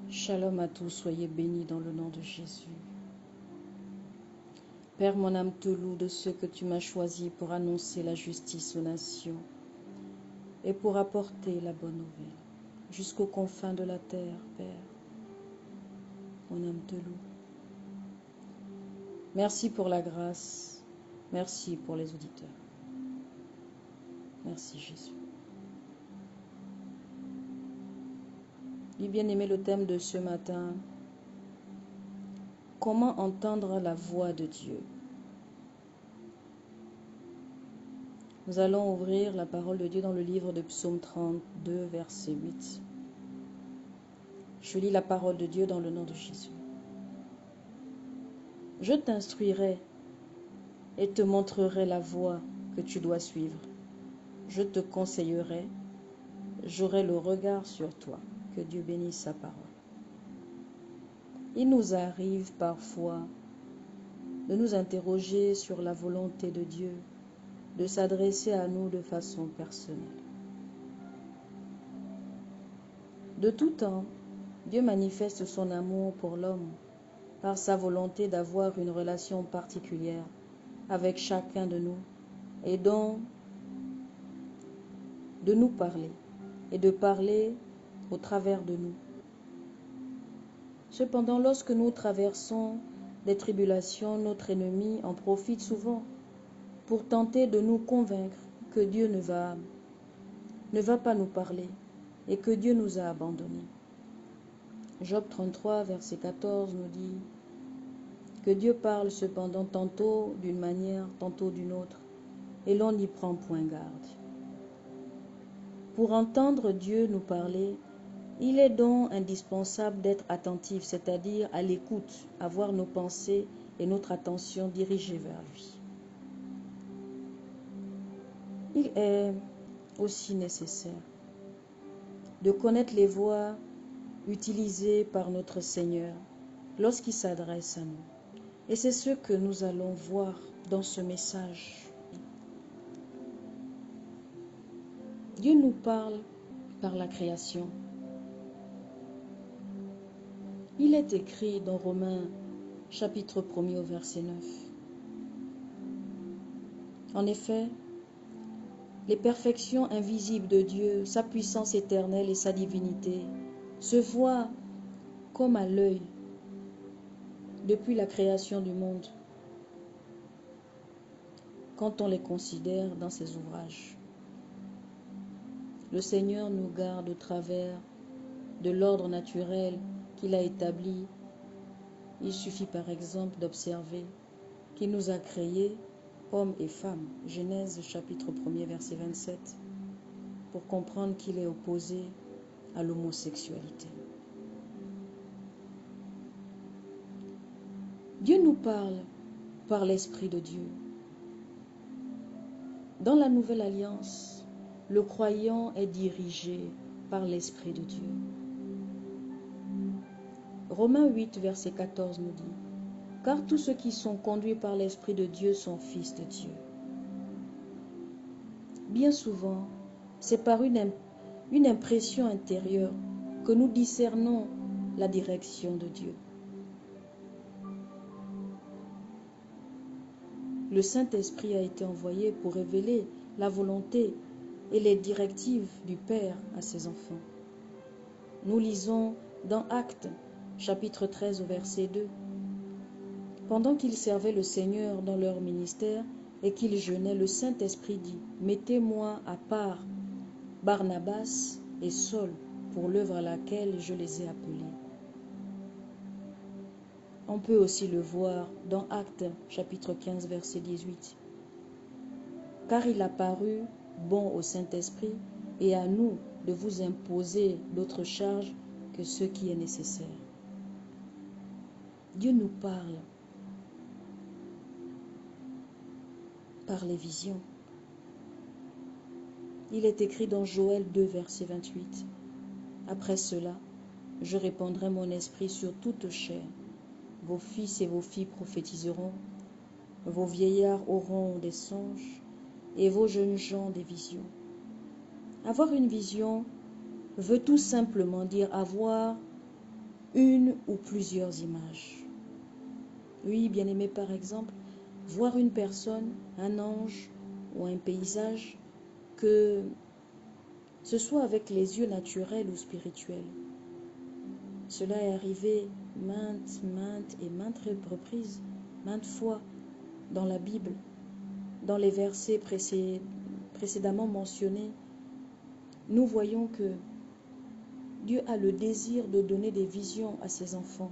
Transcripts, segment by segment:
Shalom à tous, soyez bénis dans le nom de Jésus. Père, mon âme te loue de ceux que tu m'as choisis pour annoncer la justice aux nations et pour apporter la bonne nouvelle jusqu'aux confins de la terre, Père. Mon âme te loue. Merci pour la grâce, merci pour les auditeurs. Merci Jésus. Bien-aimé, le thème de ce matin, comment entendre la voix de Dieu? Nous allons ouvrir la parole de Dieu dans le livre de Psaume 32, verset 8. Je lis la parole de Dieu dans le nom de Jésus. Je t'instruirai et te montrerai la voie que tu dois suivre. Je te conseillerai, j'aurai le regard sur toi. Que Dieu bénisse sa parole. Il nous arrive parfois de nous interroger sur la volonté de Dieu, de s'adresser à nous de façon personnelle. De tout temps, Dieu manifeste son amour pour l'homme par sa volonté d'avoir une relation particulière avec chacun de nous et donc de nous parler et de parler au travers de nous. Cependant, lorsque nous traversons des tribulations, notre ennemi en profite souvent pour tenter de nous convaincre que Dieu ne va pas nous parler et que Dieu nous a abandonnés. Job 33, verset 14 nous dit que Dieu parle cependant tantôt d'une manière, tantôt d'une autre, et l'on n'y prend point garde. Pour entendre Dieu nous parler, il est donc indispensable d'être attentif, c'est-à-dire à l'écoute, avoir nos pensées et notre attention dirigées vers lui. Il est aussi nécessaire de connaître les voies utilisées par notre Seigneur lorsqu'il s'adresse à nous. Et c'est ce que nous allons voir dans ce message. Dieu nous parle par la création. Il est écrit dans Romains chapitre 1er au verset 9. En effet, les perfections invisibles de Dieu, sa puissance éternelle et sa divinité se voient comme à l'œil depuis la création du monde quand on les considère dans ses ouvrages. Le Seigneur nous garde au travers de l'ordre naturel qu'il a établi. Il suffit par exemple d'observer qu'il nous a créés hommes et femmes, Genèse chapitre 1er verset 27, pour comprendre qu'il est opposé à l'homosexualité. Dieu nous parle par l'Esprit de Dieu. Dans la Nouvelle Alliance, le croyant est dirigé par l'Esprit de Dieu. Romains 8, verset 14 nous dit « Car tous ceux qui sont conduits par l'Esprit de Dieu sont fils de Dieu. » Bien souvent, c'est par une impression intérieure que nous discernons la direction de Dieu. Le Saint-Esprit a été envoyé pour révéler la volonté et les directives du Père à ses enfants. Nous lisons dans Actes, chapitre 13 au verset 2. Pendant qu'ils servaient le Seigneur dans leur ministère et qu'ils jeûnaient, le Saint-Esprit dit « Mettez-moi à part Barnabas et Saul pour l'œuvre à laquelle je les ai appelés. » On peut aussi le voir dans Actes, chapitre 15, verset 18. « Car il a paru bon au Saint-Esprit et à nous de vous imposer d'autres charges que ce qui est nécessaire. » Dieu nous parle par les visions. Il est écrit dans Joël 2, verset 28. « Après cela, je répandrai mon esprit sur toute chair. Vos fils et vos filles prophétiseront, vos vieillards auront des songes, et vos jeunes gens des visions. » Avoir une vision veut tout simplement dire avoir une ou plusieurs images. Oui, bien-aimé, par exemple, voir une personne, un ange ou un paysage, que ce soit avec les yeux naturels ou spirituels. Cela est arrivé maintes reprises, maintes fois dans la Bible, dans les versets précédemment mentionnés. Nous voyons que Dieu a le désir de donner des visions à ses enfants.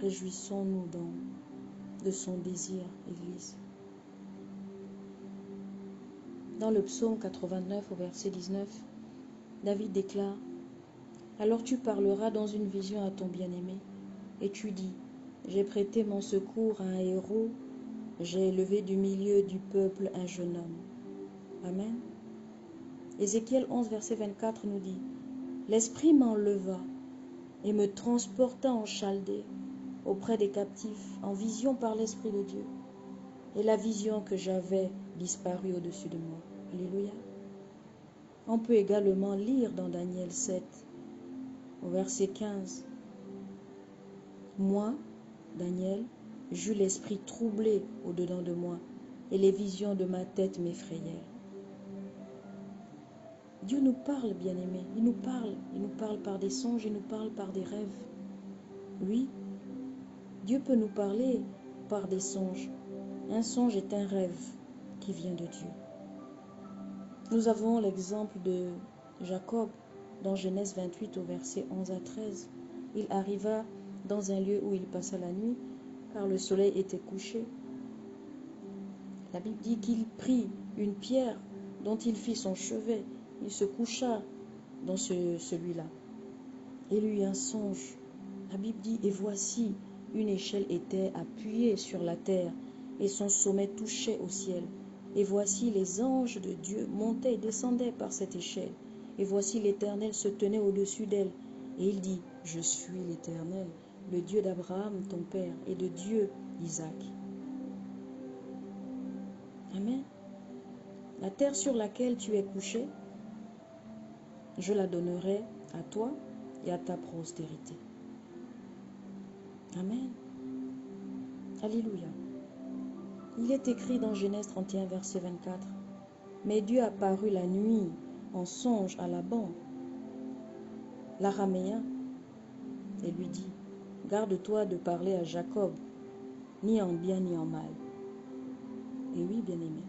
Réjouissons-nous de son désir, Église. Dans le psaume 89 au verset 19, David déclare: « Alors tu parleras dans une vision à ton bien-aimé, et tu dis, j'ai prêté mon secours à un héros, j'ai élevé du milieu du peuple un jeune homme. » Amen. Ézéchiel 11, verset 24 nous dit: « L'Esprit m'enleva et me transporta en Chaldée, auprès des captifs, en vision par l'Esprit de Dieu. Et la vision que j'avais disparut au-dessus de moi. » Alléluia. On peut également lire dans Daniel 7, au verset 15. « Moi, Daniel, j'eus l'esprit troublé au-dedans de moi, et les visions de ma tête m'effrayèrent. » Dieu nous parle, bien-aimés. Il nous parle par des songes, il nous parle par des rêves. Oui, Dieu peut nous parler par des songes. Un songe est un rêve qui vient de Dieu. Nous avons l'exemple de Jacob dans Genèse 28 au verset 11 à 13. Il arriva dans un lieu où il passa la nuit, car le soleil était couché. La Bible dit qu'il prit une pierre dont il fit son chevet. Il se coucha dans celui-là. Il eut un songe. La Bible dit: « Et voici, une échelle était appuyée sur la terre, et son sommet touchait au ciel. Et voici, les anges de Dieu montaient et descendaient par cette échelle. Et voici, l'Éternel se tenait au-dessus d'elle. Et il dit: Je suis l'Éternel, le Dieu d'Abraham, ton père, et de Dieu d'Isaac. » Amen. La terre sur laquelle tu es couché, je la donnerai à toi et à ta postérité. Amen. Alléluia. Il est écrit dans Genèse 31, verset 24. « Mais Dieu apparut la nuit en songe à Laban, l'Araméen, et lui dit: Garde-toi de parler à Jacob, ni en bien ni en mal. » Et oui, bien-aimé,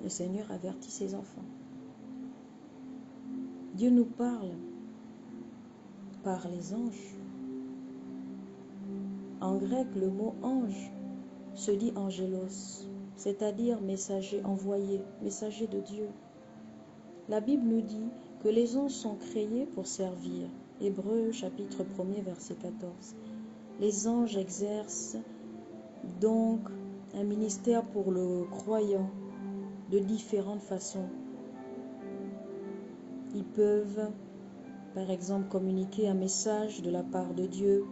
le Seigneur avertit ses enfants. Dieu nous parle par les anges. En grec, le mot ange se dit angelos, c'est-à-dire messager, envoyé, messager de Dieu. La Bible nous dit que les anges sont créés pour servir. Hébreux chapitre 1er verset 14. Les anges exercent donc un ministère pour le croyant de différentes façons. Ils peuvent, par exemple, communiquer un message de la part de Dieu.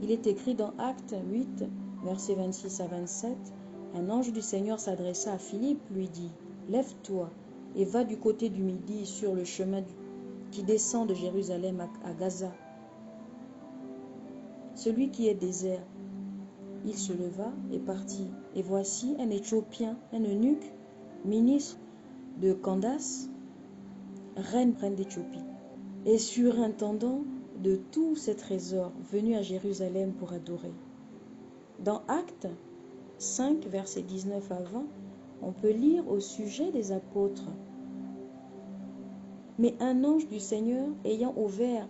Il est écrit dans Actes 8, versets 26 à 27, un ange du Seigneur s'adressa à Philippe, lui dit: Lève-toi et va du côté du midi sur le chemin qui descend de Jérusalem à Gaza, celui qui est désert. Il se leva et partit. Et voici un Éthiopien, un eunuque, ministre de Candace, reine d'Éthiopie, et surintendant de tous ses trésors, venu à Jérusalem pour adorer. Dans Actes 5, versets 19 à 20, on peut lire au sujet des apôtres. Mais un ange du Seigneur, ayant ouvert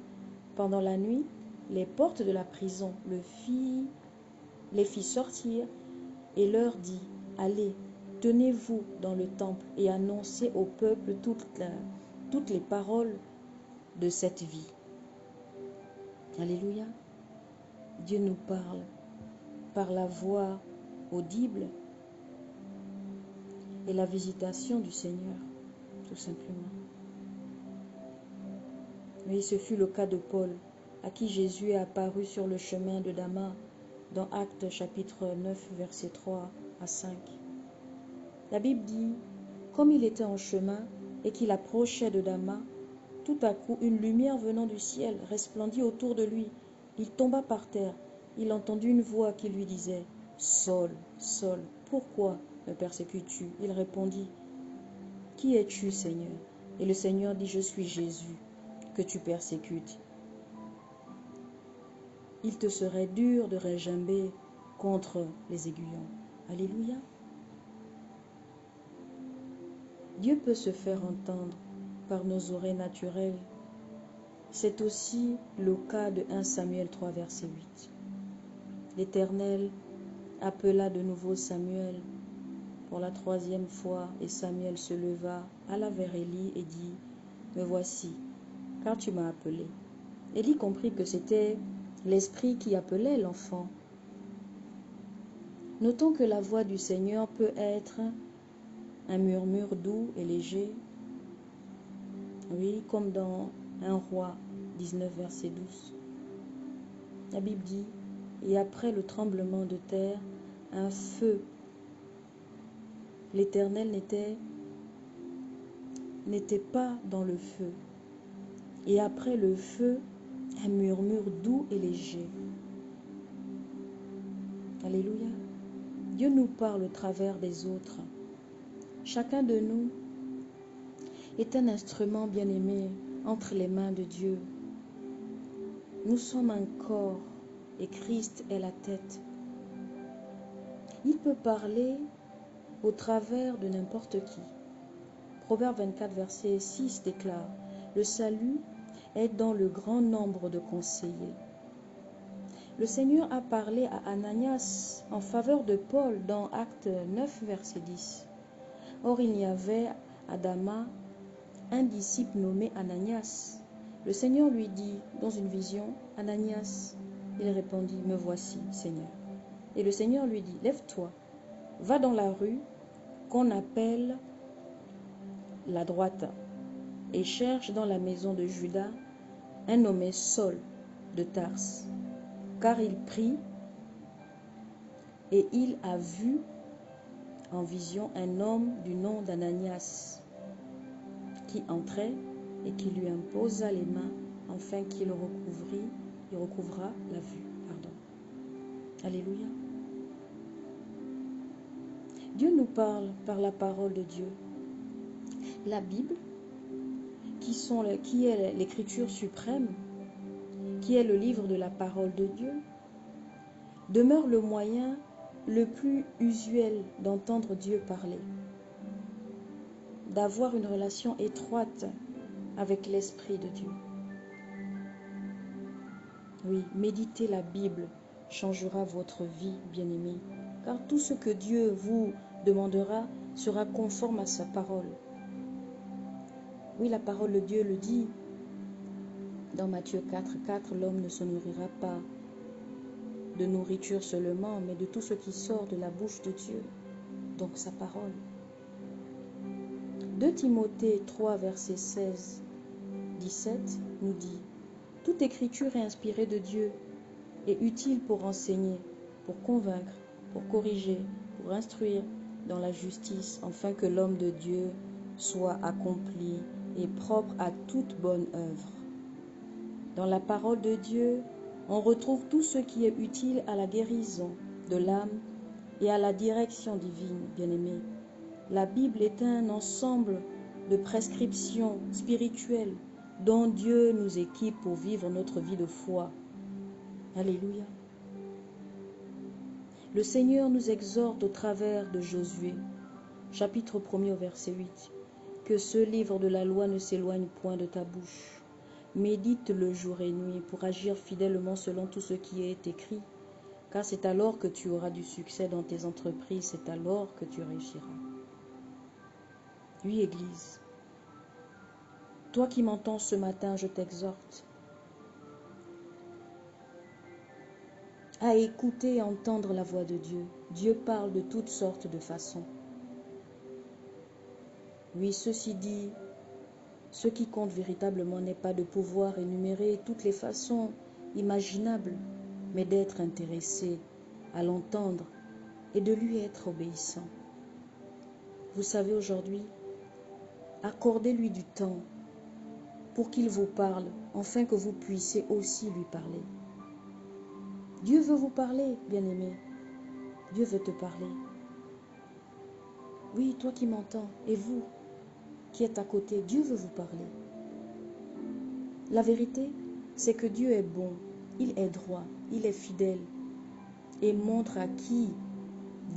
pendant la nuit les portes de la prison, les fit sortir et leur dit: Allez, tenez-vous dans le temple et annoncez au peuple toutes les paroles de cette vie. Alléluia. Dieu nous parle par la voix audible et la visitation du Seigneur, tout simplement. Mais ce fut le cas de Paul, à qui Jésus est apparu sur le chemin de Damas, dans Actes chapitre 9, versets 3 à 5. La Bible dit: Comme il était en chemin, et qu'il approchait de Damas, tout à coup une lumière venant du ciel resplendit autour de lui. Il tomba par terre. Il entendit une voix qui lui disait « Saul, Saul, pourquoi me persécutes-tu » Il répondit « Qui es-tu, Seigneur ?» Et le Seigneur dit « Je suis Jésus, que tu persécutes. Il te serait dur de regimber contre les aiguillons. » Alléluia. Dieu peut se faire entendre par nos oreilles naturelles. C'est aussi le cas de 1 Samuel 3, verset 8. L'Éternel appela de nouveau Samuel pour la 3e fois, et Samuel se leva, alla vers Élie et dit « Me voici, car tu m'as appelé. » Élie comprit que c'était l'Esprit qui appelait l'enfant. Notons que la voix du Seigneur peut être un murmure doux et léger, oui, comme dans 1 Roi 19, verset 12. La Bible dit « Et après le tremblement de terre, un feu. » L'Éternel n'était pas dans le feu. Et après le feu, un murmure doux et léger. Alléluia. Dieu nous parle au travers des autres. Chacun de nous est un instrument bien-aimé entre les mains de Dieu. Nous sommes un corps et Christ est la tête. Il peut parler au travers de n'importe qui. Proverbe 24, verset 6 déclare « Le salut est dans le grand nombre de conseillers. » Le Seigneur a parlé à Ananias en faveur de Paul dans Actes 9, verset 10. Or, il y avait à Damas un disciple nommé Ananias. Le Seigneur lui dit dans une vision « Ananias ». Il répondit « Me voici, Seigneur ». Et le Seigneur lui dit « Lève-toi, va dans la rue qu'on appelle la droite et cherche dans la maison de Judas un nommé Saul de Tarse. Car il prie et il a vu en vision un homme du nom d'Ananias qui entrait et qui lui imposa les mains afin qu'il recouvra la vue. Alléluia. Dieu nous parle par la parole de Dieu. La Bible, qui est l'écriture suprême, qui est le livre de la parole de Dieu, demeure le moyen le plus usuel d'entendre Dieu parler, d'avoir une relation étroite avec l'Esprit de Dieu. Oui, méditer la Bible changera votre vie, bien-aimés, car tout ce que Dieu vous demandera sera conforme à sa parole. Oui, la parole de Dieu le dit dans Matthieu 4, 4, l'homme ne se nourrira pas de nourriture seulement, mais de tout ce qui sort de la bouche de Dieu, donc sa parole. 2 Timothée 3, verset 16, 17 nous dit « Toute écriture est inspirée de Dieu et utile pour enseigner, pour convaincre, pour corriger, pour instruire dans la justice, afin que l'homme de Dieu soit accompli et propre à toute bonne œuvre. » Dans la parole de Dieu, on retrouve tout ce qui est utile à la guérison de l'âme et à la direction divine, bien-aimés. La Bible est un ensemble de prescriptions spirituelles dont Dieu nous équipe pour vivre notre vie de foi. Alléluia. Le Seigneur nous exhorte au travers de Josué, chapitre 1er au verset 8, que ce livre de la loi ne s'éloigne point de ta bouche. Médite-le jour et nuit pour agir fidèlement selon tout ce qui est écrit, car c'est alors que tu auras du succès dans tes entreprises, c'est alors que tu réussiras. Oui, Église, toi qui m'entends ce matin, je t'exhorte à écouter et entendre la voix de Dieu. Dieu parle de toutes sortes de façons. Oui, ceci dit, ce qui compte véritablement n'est pas de pouvoir énumérer toutes les façons imaginables, mais d'être intéressé à l'entendre et de lui être obéissant. Vous savez, aujourd'hui, Accordez-lui du temps pour qu'il vous parle, afin que vous puissiez aussi lui parler. Dieu veut vous parler, bien-aimé. Dieu veut te parler. Oui, toi qui m'entends, et vous qui êtes à côté, Dieu veut vous parler. La vérité, c'est que Dieu est bon, il est droit, il est fidèle et montre à qui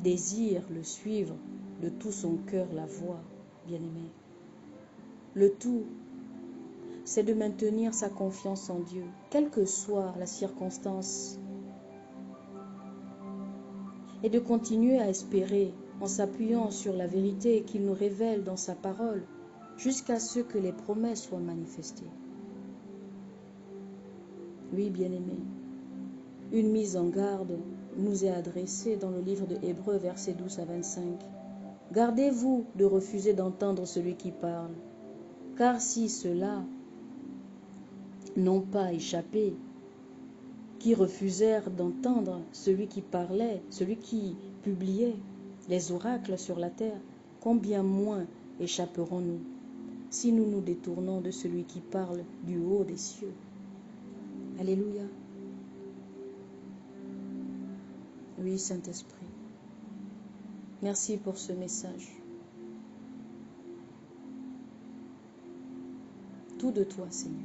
désire le suivre de tout son cœur la voie, bien-aimé. Le tout, c'est de maintenir sa confiance en Dieu, quelle que soit la circonstance, et de continuer à espérer en s'appuyant sur la vérité qu'il nous révèle dans sa parole, jusqu'à ce que les promesses soient manifestées. Oui, bien-aimé, une mise en garde nous est adressée dans le livre de Hébreux, versets 12 à 25. Gardez-vous de refuser d'entendre celui qui parle, car si ceux-là n'ont pas échappé, qui refusèrent d'entendre celui qui parlait, celui qui publiait les oracles sur la terre, combien moins échapperons-nous si nous nous détournons de celui qui parle du haut des cieux. Alléluia. Oui, Saint-Esprit, merci pour ce message. Tout de toi, Seigneur.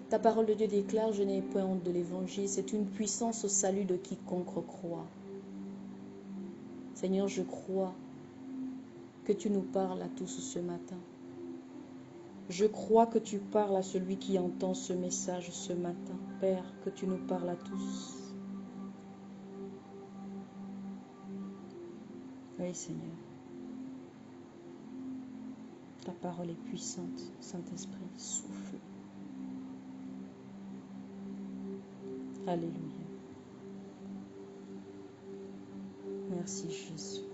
Ta parole de Dieu déclare, je n'ai point honte de l'évangile, c'est une puissance au salut de quiconque croit. Seigneur, je crois que tu nous parles à tous ce matin. Je crois que tu parles à celui qui entend ce message ce matin. Père, que tu nous parles à tous. Oui, Seigneur. Ta parole est puissante, Saint-Esprit, souffle. Alléluia. Merci Jésus.